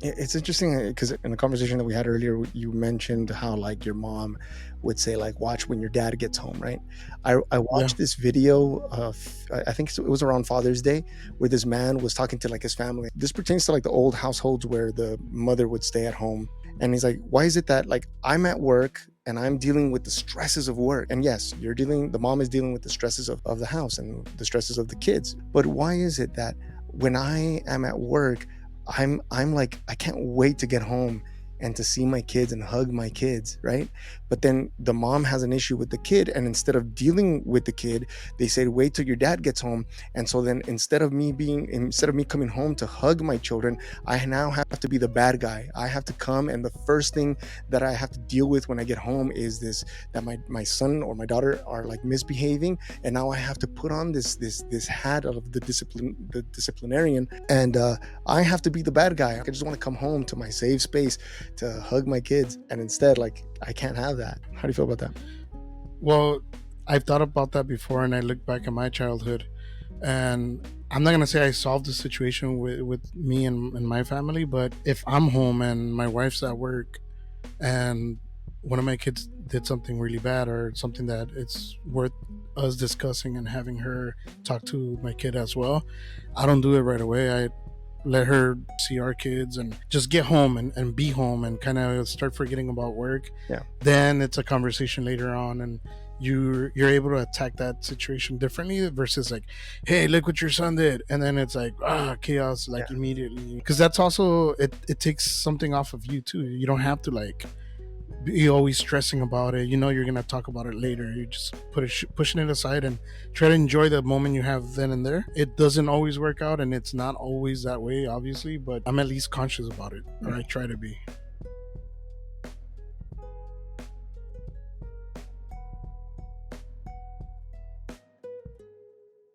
It's interesting because in the conversation that we had earlier, you mentioned how like your mom would say like, "Watch when your dad gets home," right? I Yeah. watched this video of I think it was around Father's Day where this man was talking to like his family. This pertains to like the old households where the mother would stay at home, and he's like, "Why is it that like I'm at work?" And I'm dealing with the stresses of work. And yes, the mom is dealing with the stresses of the house and the stresses of the kids. But why is it that when I am at work, I'm like I can't wait to get home and to see my kids and hug my kids, right? But then the mom has an issue with the kid, and instead of dealing with the kid, they say wait till your dad gets home. And so then instead of me coming home to hug my children, I now have to be the bad guy. I have to come, and the first thing that I have to deal with when I get home is this, that my son or my daughter are like misbehaving, and now I have to put on this hat of the disciplinarian, and I have to be the bad guy. I just want to come home to my safe space to hug my kids, and instead, like, I can't have that. How do you feel about that? Well, I've thought about that before, and I look back at my childhood, and I'm not gonna say I solved the situation with me and my family, but if I'm home and my wife's at work, and one of my kids did something really bad or something that it's worth us discussing and having her talk to my kid as well, I don't do it right away. I let her see our kids and just get home and be home and kind of start forgetting about work. Yeah. Then it's a conversation later on, and you're able to attack that situation differently versus like, hey, look what your son did, and then it's like chaos Yeah. like immediately, because that's also it takes something off of you too. You don't have to like be always stressing about it. You know you're gonna talk about it later. You just pushing it aside and try to enjoy the moment you have then and there. It doesn't always work out, and it's not always that way, obviously. But I'm at least conscious about it, or Yeah. I try to be.